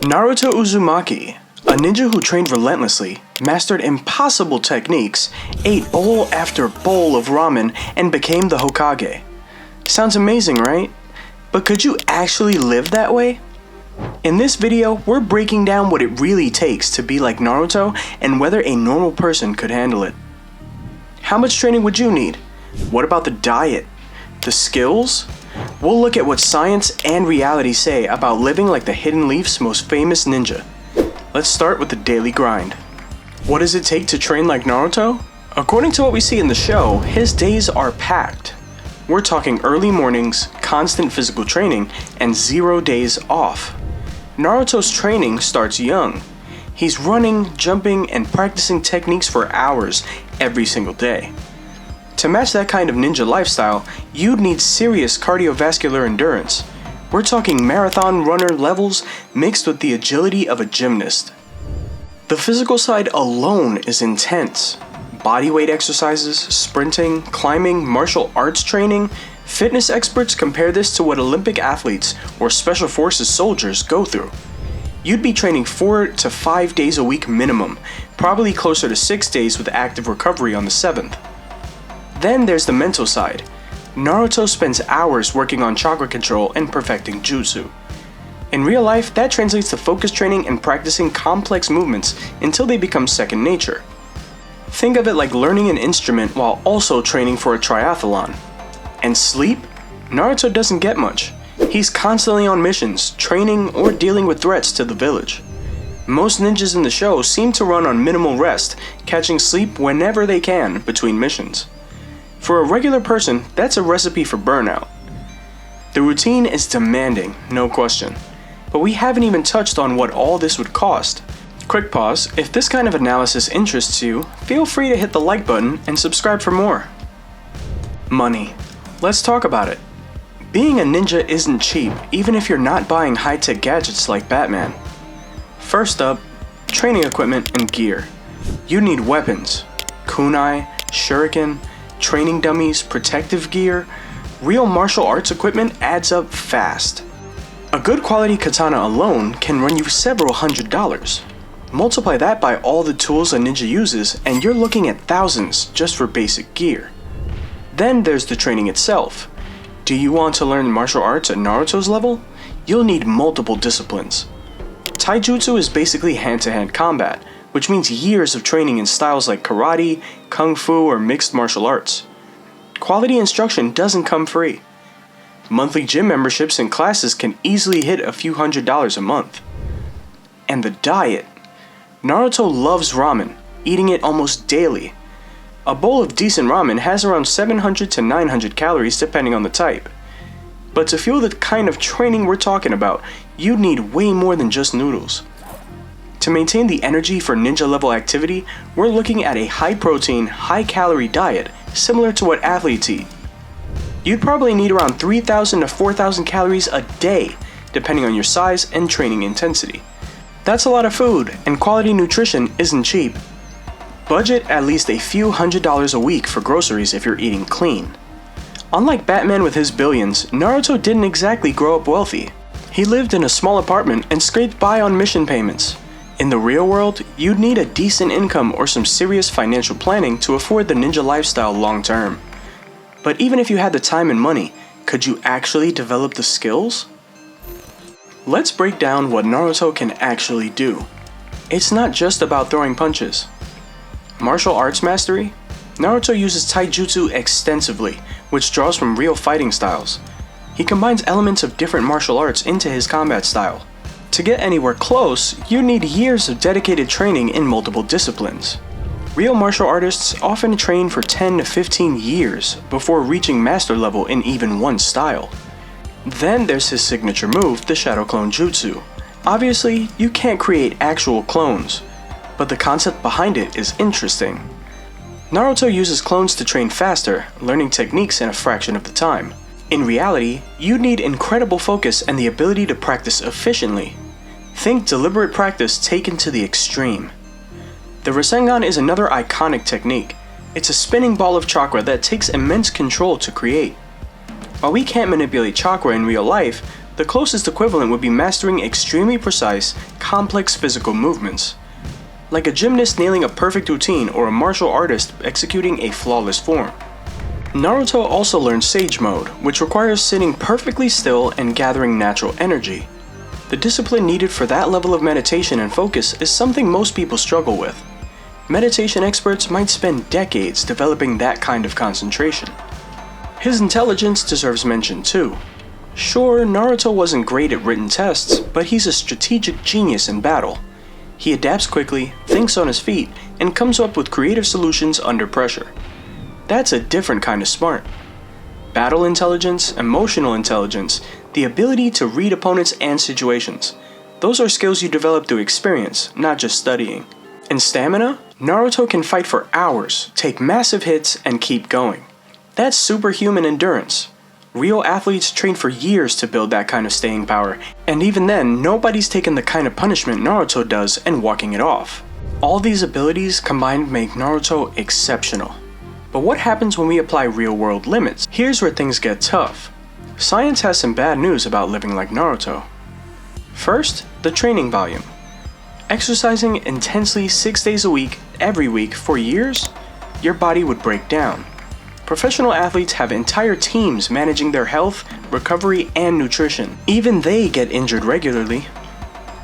Naruto Uzumaki, a ninja who trained relentlessly, mastered impossible techniques, ate bowl after bowl of ramen, and became the Hokage. Sounds amazing, right? But could you actually live that way? In this video, we're breaking down what it really takes to be like Naruto and whether a normal person could handle it. How much training would you need? What about the diet? The skills? We'll look at what science and reality say about living like the Hidden Leaf's most famous ninja. Let's start with the daily grind. What does it take to train like Naruto? According to what we see in the show, his days are packed. We're talking early mornings, constant physical training, and 0 days off. Naruto's training starts young. He's running, jumping, and practicing techniques for hours every single day. To match that kind of ninja lifestyle, you'd need serious cardiovascular endurance. We're talking marathon runner levels mixed with the agility of a gymnast. The physical side alone is intense. Bodyweight exercises, sprinting, climbing, martial arts training. Fitness experts compare this to what Olympic athletes or special forces soldiers go through. You'd be training 4 to 5 days a week minimum, probably closer to 6 days with active recovery on the 7th. Then there's the mental side. Naruto spends hours working on chakra control and perfecting jutsu. In real life, that translates to focus training and practicing complex movements until they become second nature. Think of it like learning an instrument while also training for a triathlon. And sleep? Naruto doesn't get much. He's constantly on missions, training, or dealing with threats to the village. Most ninjas in the show seem to run on minimal rest, catching sleep whenever they can between missions. For a regular person, that's a recipe for burnout. The routine is demanding, no question. But we haven't even touched on what all this would cost. Quick pause, if this kind of analysis interests you, feel free to hit the like button and subscribe for more. Money. Let's talk about it. Being a ninja isn't cheap, even if you're not buying high-tech gadgets like Batman. First up, training equipment and gear. You need weapons, kunai, shuriken, training dummies, protective gear. Real martial arts equipment adds up fast. A good quality katana alone can run you several $100s. Multiply that by all the tools a ninja uses and you're looking at thousands just for basic gear. Then there's the training itself. Do you want to learn martial arts at Naruto's level? You'll need multiple disciplines. Taijutsu is basically hand-to-hand combat, which means years of training in styles like karate, kung fu, or mixed martial arts. Quality instruction doesn't come free. Monthly gym memberships and classes can easily hit a few $100s a month. And the diet. Naruto loves ramen, eating it almost daily. A bowl of decent ramen has around 700 to 900 calories depending on the type. But to fuel the kind of training we're talking about, you'd need way more than just noodles. To maintain the energy for ninja level activity, we're looking at a high protein, high calorie diet similar to what athletes eat. You'd probably need around 3,000 to 4,000 calories a day, depending on your size and training intensity. That's a lot of food, and quality nutrition isn't cheap. Budget at least a few $100s a week for groceries if you're eating clean. Unlike Batman with his billions, Naruto didn't exactly grow up wealthy. He lived in a small apartment and scraped by on mission payments. In the real world, you'd need a decent income or some serious financial planning to afford the ninja lifestyle long term. But even if you had the time and money, could you actually develop the skills? Let's break down what Naruto can actually do. It's not just about throwing punches. Martial arts mastery? Naruto uses taijutsu extensively, which draws from real fighting styles. He combines elements of different martial arts into his combat style. To get anywhere close, you need years of dedicated training in multiple disciplines. Real martial artists often train for 10 to 15 years before reaching master level in even one style. Then there's his signature move, the Shadow Clone Jutsu. Obviously, you can't create actual clones, but the concept behind it is interesting. Naruto uses clones to train faster, learning techniques in a fraction of the time. In reality, you need incredible focus and the ability to practice efficiently. Think deliberate practice taken to the extreme. The Rasengan is another iconic technique. It's a spinning ball of chakra that takes immense control to create. While we can't manipulate chakra in real life, The closest equivalent would be mastering extremely precise, complex physical movements. Like a gymnast nailing a perfect routine or a martial artist executing a flawless form. Naruto also learned Sage Mode, which requires sitting perfectly still and gathering natural energy. The discipline needed for that level of meditation and focus is something most people struggle with. Meditation experts might spend decades developing that kind of concentration. His intelligence deserves mention too. Sure, Naruto wasn't great at written tests, but he's a strategic genius in battle. He adapts quickly, thinks on his feet, and comes up with creative solutions under pressure. That's a different kind of smart. Battle intelligence, emotional intelligence, the ability to read opponents and situations. Those are skills you develop through experience, not just studying. And stamina? Naruto can fight for hours, take massive hits, and keep going. That's superhuman endurance. Real athletes train for years to build that kind of staying power, and even then, nobody's taken the kind of punishment Naruto does and walking it off. All these abilities combined make Naruto exceptional. But what happens when we apply real-world limits? Here's where things get tough. Science has some bad news about living like Naruto. First, the training volume. Exercising intensely 6 days a week, every week, for years, your body would break down. Professional athletes have entire teams managing their health, recovery, and nutrition. Even they get injured regularly.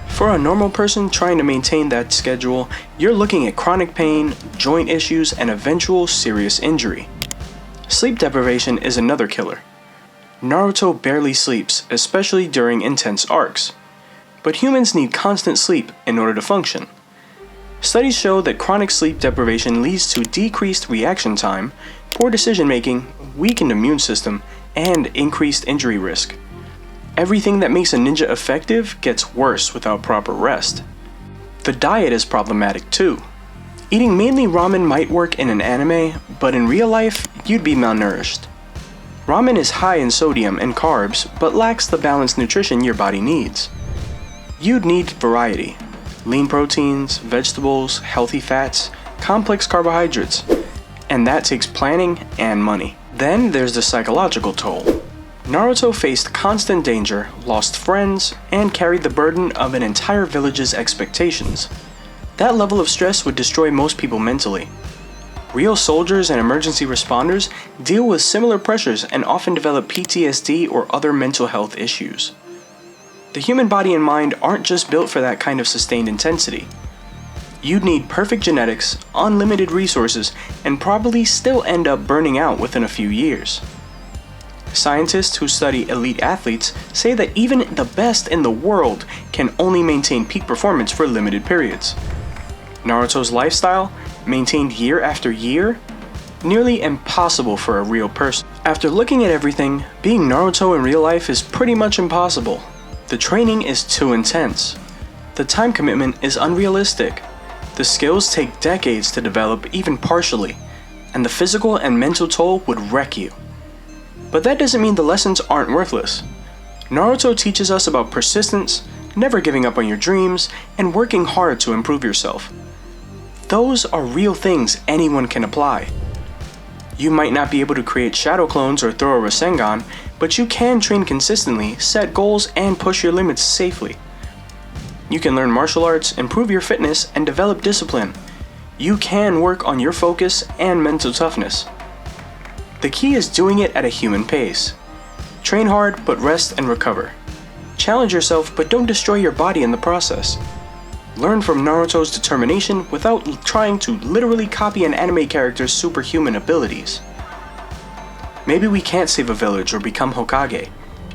For a normal person trying to maintain that schedule, you're looking at chronic pain, joint issues, and eventual serious injury. Sleep deprivation is another killer. Naruto barely sleeps, especially during intense arcs. But humans need constant sleep in order to function. Studies show that chronic sleep deprivation leads to decreased reaction time, poor decision-making, weakened immune system, and increased injury risk. Everything that makes a ninja effective gets worse without proper rest. The diet is problematic too. Eating mainly ramen might work in an anime, but in real life, you'd be malnourished. Ramen is high in sodium and carbs, but lacks the balanced nutrition your body needs. You'd need variety. Lean proteins, vegetables, healthy fats, complex carbohydrates. And that takes planning and money. Then there's the psychological toll. Naruto faced constant danger, lost friends, and carried the burden of an entire village's expectations. That level of stress would destroy most people mentally. Real soldiers and emergency responders deal with similar pressures and often develop PTSD or other mental health issues. The human body and mind aren't just built for that kind of sustained intensity. You'd need perfect genetics, unlimited resources, and probably still end up burning out within a few years. Scientists who study elite athletes say that even the best in the world can only maintain peak performance for limited periods. Naruto's lifestyle, maintained year after year, nearly impossible for a real person. After looking at everything, being Naruto in real life is pretty much impossible. The training is too intense. The time commitment is unrealistic. The skills take decades to develop even partially, and the physical and mental toll would wreck you. But that doesn't mean the lessons aren't worthless. Naruto teaches us about persistence, never giving up on your dreams, and working hard to improve yourself. Those are real things anyone can apply. You might not be able to create shadow clones or throw a Rasengan, but you can train consistently, set goals, and push your limits safely. You can learn martial arts, improve your fitness, and develop discipline. You can work on your focus and mental toughness. The key is doing it at a human pace. Train hard, but rest and recover. Challenge yourself, but don't destroy your body in the process. Learn from Naruto's determination without trying to literally copy an anime character's superhuman abilities. Maybe we can't save a village or become Hokage,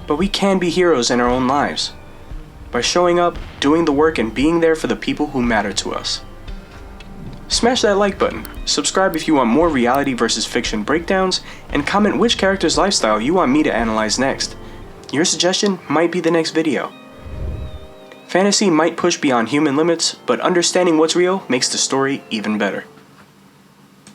but we can be heroes in our own lives. By showing up, doing the work, and being there for the people who matter to us. Smash that like button, subscribe if you want more reality versus fiction breakdowns, and comment which character's lifestyle you want me to analyze next. Your suggestion might be the next video. Fantasy might push beyond human limits, but understanding what's real makes the story even better.